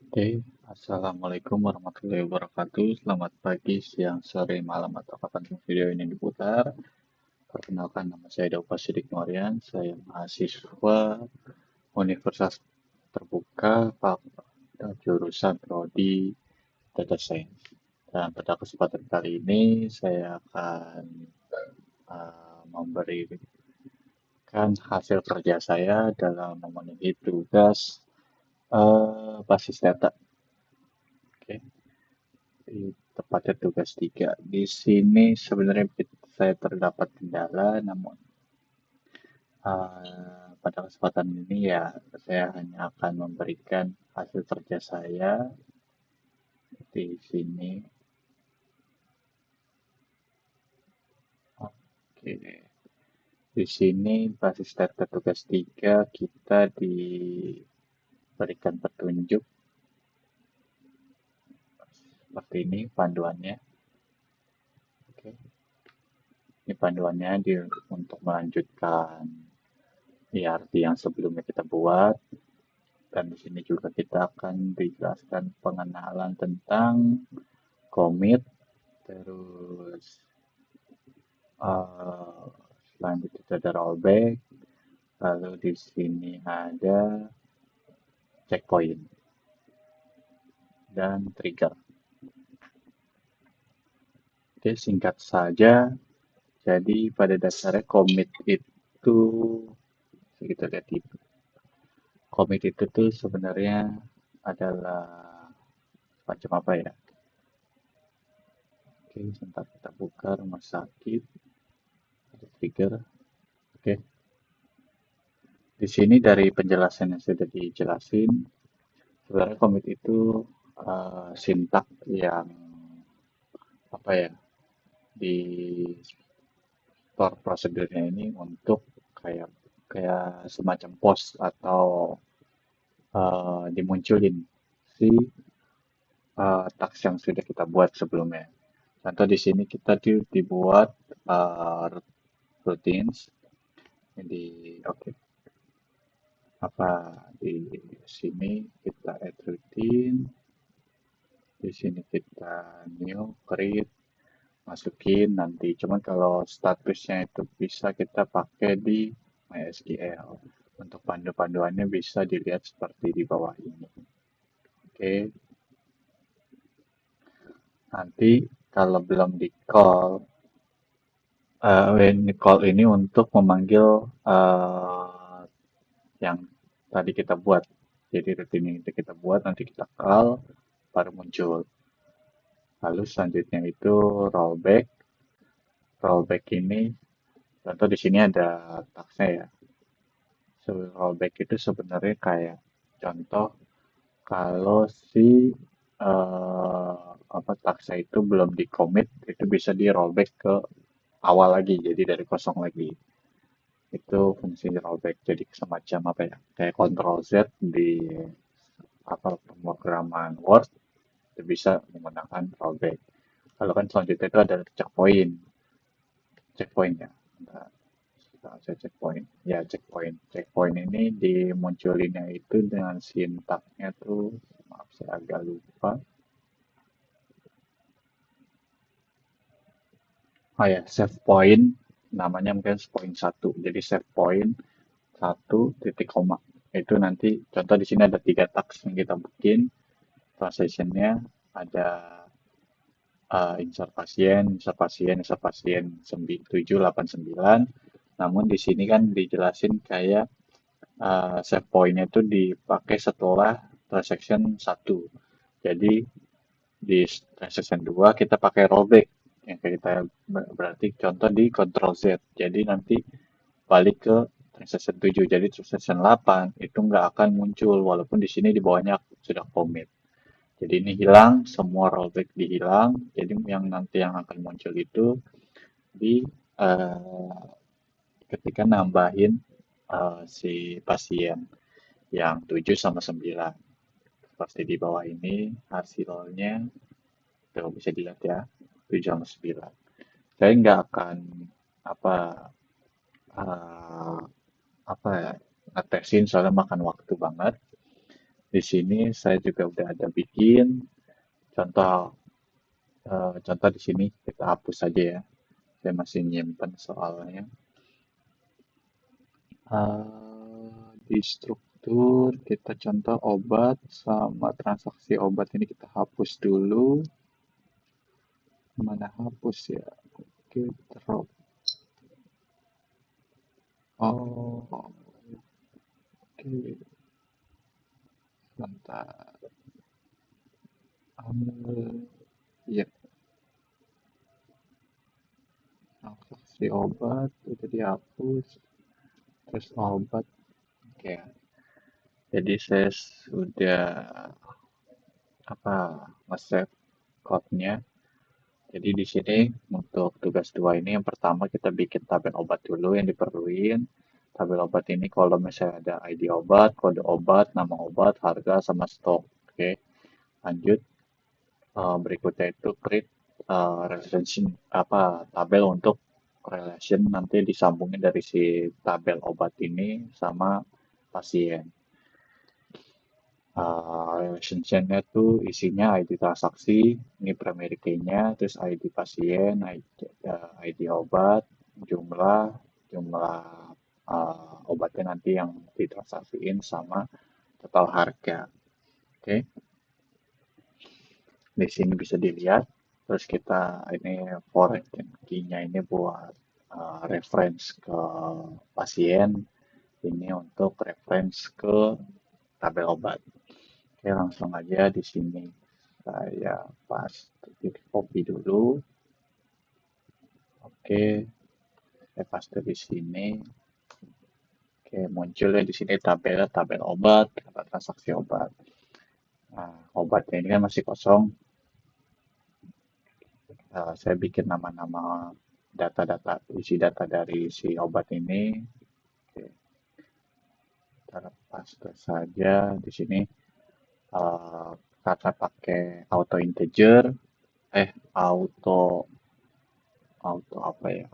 Oke, Assalamualaikum warahmatullahi wabarakatuh. Selamat pagi, siang, sore, malam, atau kapan video ini diputar. Perkenalkan, nama saya Daufa Sidik Norian. Saya mahasiswa Universitas Terbuka, jurusan Prodi Data Science. Dan pada kesempatan kali ini, saya akan memberikan hasil kerja saya dalam memenuhi tugas basis data. Oke. Di tepatnya tugas 3. Di sini sebenarnya saya terdapat kendala, namun pada kesempatan ini ya saya hanya akan memberikan hasil kerja saya di sini. Oke, di sini basis data tugas 3 kita diberikan petunjuk seperti ini panduannya. Oke, ini panduannya untuk melanjutkan ERT yang sebelumnya kita buat. Dan di sini juga kita akan dijelaskan pengenalan tentang commit, terus uh, selanjutnya ada rollback, lalu di sini ada checkpoint dan trigger. Oke, singkat saja. Jadi pada dasarnya commit itu kita lihat itu. Commit itu tuh sebenarnya adalah macam apa ya? Oke, sebentar kita buka rumah sakit. Ada trigger. Oke, di sini dari penjelasan yang sudah dijelasin, sebenarnya komit itu sintak yang apa ya di store prosedurnya ini untuk kayak kayak semacam post atau dimunculin si task yang sudah kita buat sebelumnya. Contoh di sini kita dibuat routines. Jadi oke, apa di sini kita add routine. Di sini kita new, create, masukin nanti. Cuman kalau statusnya itu bisa kita pakai di MySQL. Untuk pandu-panduannya bisa dilihat seperti di bawah ini. Oke, nanti kalau belum di call, ini call ini untuk memanggil yang tadi kita buat. Jadi rutin ini kita buat, nanti kita call, baru muncul. Lalu selanjutnya itu rollback. Rollback ini, contoh di sini ada taksnya ya. So, rollback itu sebenarnya kayak contoh kalau si apa taksnya itu belum di commit, itu bisa di rollback ke awal lagi, jadi dari kosong lagi. Itu fungsi rollback. Jadi semacam apa ya? Kayak Ctrl Z di apa pemrograman Word itu bisa menggunakan rollback. Kalau kan selanjutnya itu ada checkpoint, checkpoint ya. Saya checkpoint. Ya, checkpoint. Checkpoint ini dimunculinnya itu dengan sintaknya tuh, maaf saya agak lupa. Oh ya, save point, namanya mungkin point satu. Jadi save point satu titik koma. Itu nanti, contoh di sini ada 3 taks yang kita bikin. Transitionnya ada insert pasien 789. Namun di sini kan dijelasin kayak save point-nya itu dipakai setelah transaction 1. Jadi di transaction 2 kita pakai rollback. Yang kita berarti contoh di Ctrl Z. Jadi nanti balik ke transaction 7. Jadi transaction 8 itu nggak akan muncul walaupun di sini di bawahnya sudah commit. Jadi ini hilang, semua rollback dihilang. Jadi yang nanti yang akan muncul itu di uh, ketika nambahin si pasien yang 7 sama 9. Seperti di bawah ini hasilnya tuh bisa dilihat ya, 7 sama 9. Saya nggak akan apa uh, apa ya, ngetesin soalnya makan waktu banget. Di sini saya juga udah ada bikin contoh. Contoh di sini kita hapus saja ya. Saya masih nyimpen soalnya. Di struktur kita contoh obat sama transaksi obat ini kita hapus dulu. Mana hapus ya? Oke, drop. Oh, oke. Sebentar. Ya, transaksi obat itu dihapus. Terus obat. Oke. Jadi saya sudah apa nge-save code-nya. Jadi di sini untuk tugas 2 ini yang pertama kita bikin tabel obat dulu yang diperluin. Tabel obat ini kalau misalnya ada ID obat, kode obat, nama obat, harga, sama stok. Oke, lanjut. Berikutnya itu create relation apa tabel untuk relation nanti disambungin dari si tabel obat ini sama pasien. Relationship-nya tuh isinya ID transaksi, ini primary key-nya, terus ID pasien, ID obat, jumlah, jumlah obatnya nanti yang ditransaksiin sama total harga. Oke, di sini bisa dilihat. Terus kita ini foreign key-nya ini buat reference ke pasien, ini untuk reference ke tabel obat. Oke, langsung aja di sini saya paste copy dulu. Oke, saya paste di sini. Oke, muncul ya di sini tabel obat, tabel transaksi obat. Nah, obatnya ini kan masih kosong. Saya bikin nama-nama data-data, isi data dari si obat ini. Oke, kita paste saja di sini. Karena pakai auto integer, auto auto apa ya?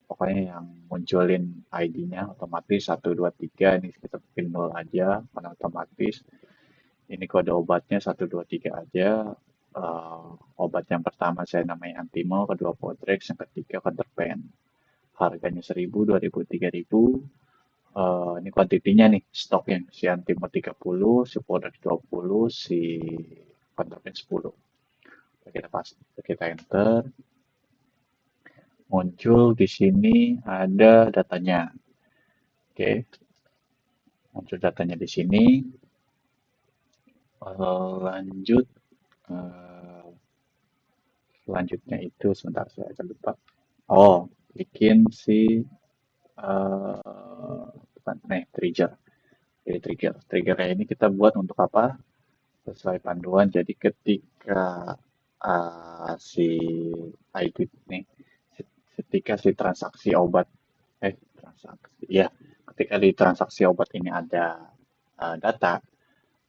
Pokoknya yang munculin ID-nya otomatis 1, 2, 3, ini kita bikin 0 aja, karena otomatis. Ini kode obatnya 1, 2, 3 aja. Obat yang pertama saya namanya Antimo, kedua Podrex, yang ketiga Counterpen. Harganya 1.000, 2.000, 3.000. Ini kuantitinya nih, stoknya. Si Antimo 30, si Podrex 20, si Counterpen 10. Kita enter. Muncul di sini ada datanya. Oke, muncul datanya di sini. Lanjut, eh, selanjutnya itu sebentar saya agak lupa. Oh, bikin si bukan, trigger. Jadi triggernya ini kita buat untuk apa? Sesuai panduan. Jadi ketika si ID nih, ketika si transaksi obat, transaksi, ya, ketika di transaksi obat ini ada data,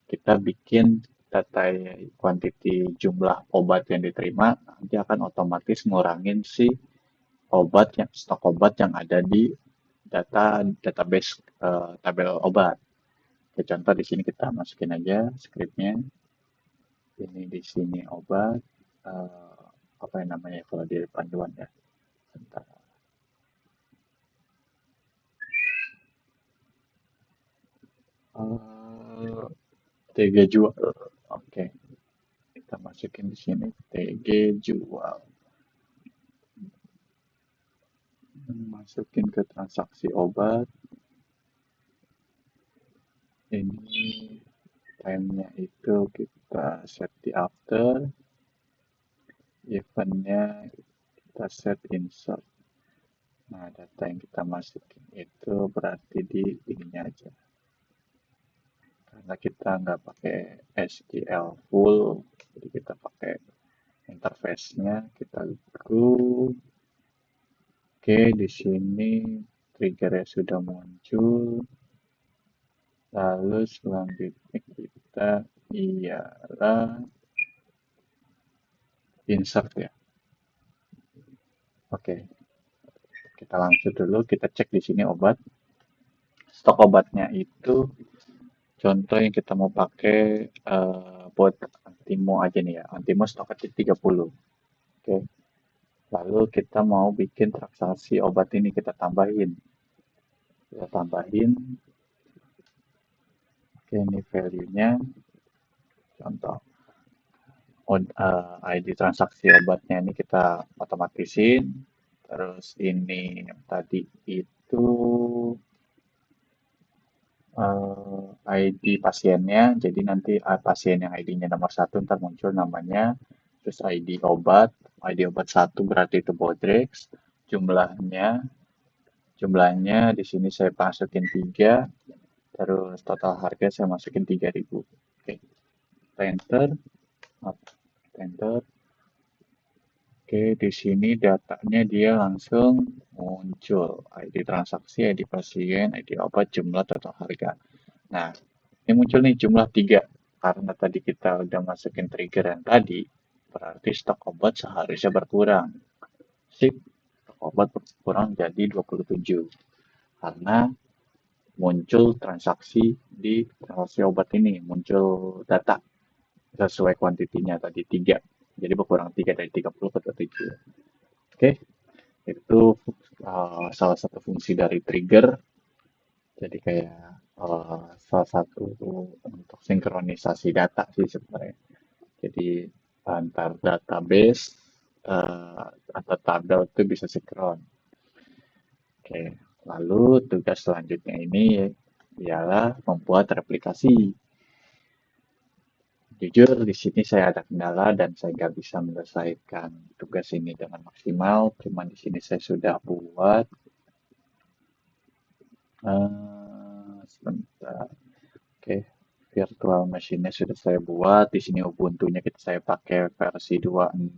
kita bikin data quantity jumlah obat yang diterima, nanti akan otomatis ngurangin si obat yang stok obat yang ada di database tabel obat. Oke, contoh di sini kita masukin aja scriptnya. Ini di sini obat, apa yang namanya kalau di panduan ya. Bentar. TG jual. Oke, kita masukin di sini TG jual. Masukin ke transaksi obat. Ini time-nya itu kita set di after. Event-nya kita set insert. Nah, data yang kita masukin itu berarti di ininya aja. Karena kita nggak pakai SQL full, jadi kita pakai interface-nya. Kita go. Oke, di sini trigger-nya sudah muncul. Lalu selanjutnya kita ialah insert ya. Oke, kita langsung dulu kita cek di sini obat. Stok obatnya itu contoh yang kita mau pakai buat Antimo aja nih ya. Antimo stoknya 30. Oke. Lalu kita mau bikin transaksi obat ini kita tambahin. Kita tambahin. Oke, ini value-nya. Contoh. ID transaksi obatnya ini kita otomatisin. Terus ini yang tadi itu ID pasiennya. Jadi nanti pasien yang ID-nya nomor 1 ntar muncul namanya. Terus ID obat 1 berarti itu Bodrex. Jumlahnya, jumlahnya di sini saya masukin 3. Terus total harga saya masukin 3.000. Oke, enter, enter. Oke, di sini datanya dia langsung muncul. ID transaksi, ID pasien, ID obat, jumlah, total harga. Nah, ini muncul nih jumlah 3. Karena tadi kita udah masukin trigger yang tadi, berarti stok obat seharusnya berkurang. Sip, stok obat berkurang jadi 27. Karena muncul transaksi di transaksi obat ini, muncul data sesuai kuantitinya tadi 3. Jadi berkurang 3 dari 30 ke 27. Oke, itu salah satu fungsi dari trigger. Jadi kayak salah satu untuk sinkronisasi data sih sebenarnya. Jadi antar database atau tabel itu bisa sinkron. Oke, lalu tugas selanjutnya ini ialah membuat replikasi. Jujur di sini saya ada kendala dan saya nggak bisa menyelesaikan tugas ini dengan maksimal. Cuman di sini saya sudah buat sebentar. Oke, virtual machine-nya sudah saya buat. Di sini Ubuntu-nya saya pakai versi 26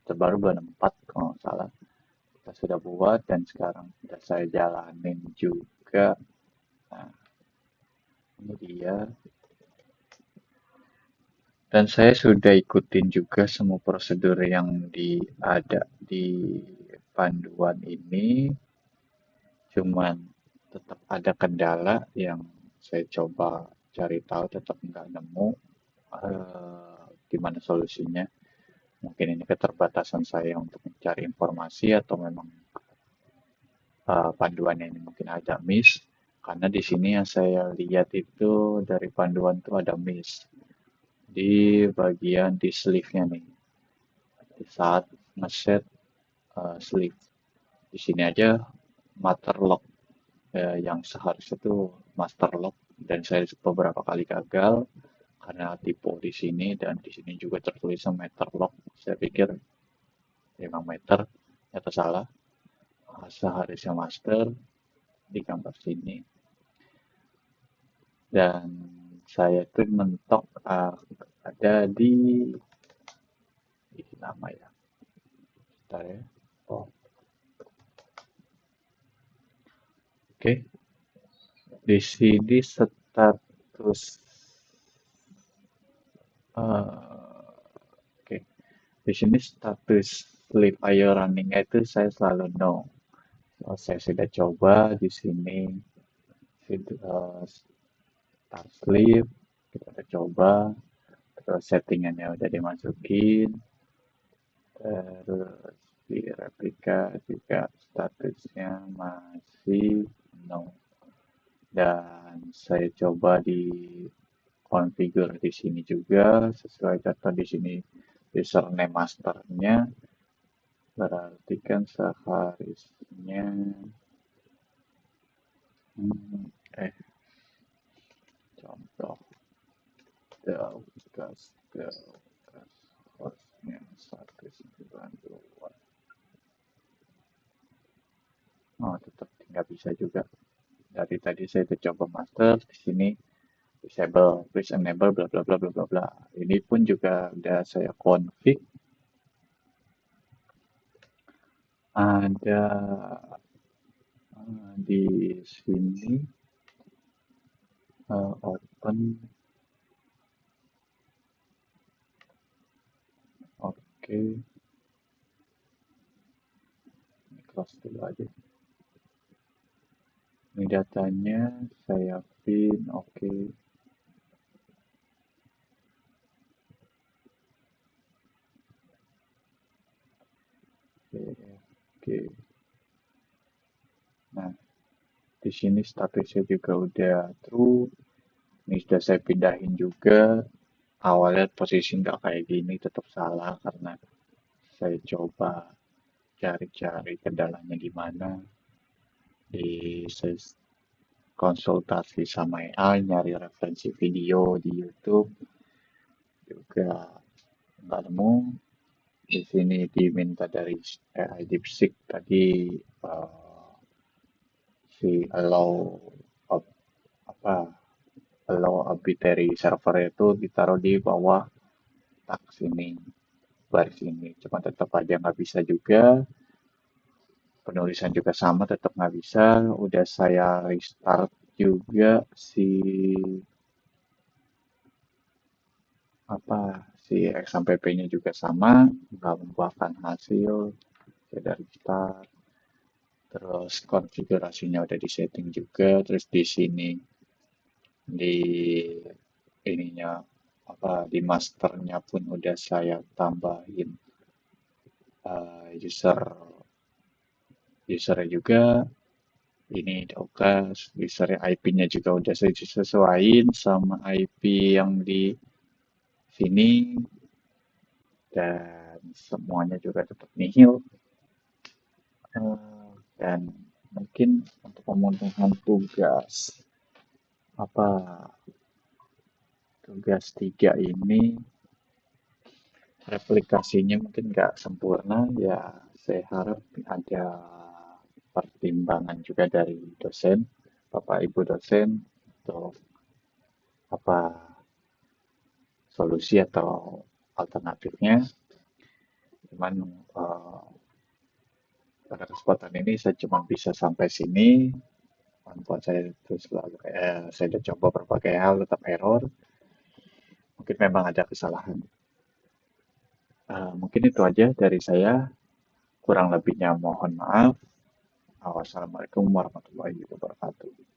terbaru 264 kalau nggak salah. Kita sudah buat dan sekarang sudah saya jalanin juga. Nah, ini dia. Dan saya sudah ikutin juga semua prosedur yang ada di panduan ini. Cuman tetap ada kendala yang saya coba cari tahu tetap nggak nemu gimana solusinya. Mungkin ini keterbatasan saya untuk mencari informasi atau memang panduannya ini mungkin ada miss. Karena di sini yang saya lihat itu dari panduan itu ada miss di bagian di sleeve-nya nih. Di saat ngeset sleeve. Di sini aja master lock yang seharusnya itu master lock dan saya beberapa kali gagal karena tipe di sini dan di sini juga tertulisnya meter lock. Saya pikir 5 meter atau salah. Seharusnya master di gambar sini. Dan saya tuh mentok ada di nama ya. Bentar ya. Oh. Oke. Di sini status oke. Di sini status sleep ayo running itu saya selalu no. Saya sudah coba di sini start sleep, kita udah coba, terus settingannya udah dimasukin, terus di replika juga statusnya masih no. Dan saya coba di configure di sini juga sesuai data di sini username masternya berarti kan seharusnya contoh gas hostnya 192. Oh, tetap nggak bisa juga. Dari tadi saya udah coba master di sini disable, please enable bla bla bla bla bla bla. Ini pun juga udah saya config. Ada di sini open. Oke. Ini close dulu aja. Ini datanya saya pin, oke. Oke, oke. Nah, di sini statusnya juga udah true. Ini sudah saya pindahin juga. Awalnya posisi nggak kayak gini tetap salah karena saya coba cari-cari kendalanya di mana. Saya konsultasi sama AI, nyari referensi video di YouTube juga nggak nemu. Di sini diminta dari AI DeepSeek tadi eh, si allow op- apa allow arbitrary server itu ditaruh di bawah tak sini baris ini. Cuma tetap aja nggak bisa juga. Penulisan juga sama, tetap nggak bisa. Udah saya restart juga apa si XMPP-nya juga sama, nggak membuahkan hasil. Saya restart. Terus konfigurasinya udah disetting juga. Terus di sini di ininya di masternya pun udah saya tambahin user usernya juga ini oke, user IP-nya juga udah saya sesuaiin sama IP yang di sini dan semuanya juga tetap nihil. Dan mungkin untuk pemenuhan apa tugas 3 ini replikasinya mungkin nggak sempurna ya, saya harap ada pertimbangan juga dari dosen, Bapak Ibu dosen untuk apa solusi atau alternatifnya. Cuman eh, pada kesempatan ini saya cuma bisa sampai sini. Kemampuan saya terus selalu saya udah coba berbagai hal tetap error. Mungkin memang ada kesalahan. Mungkin itu aja dari saya. Kurang lebihnya mohon maaf. Wassalamualaikum warahmatullahi wabarakatuh.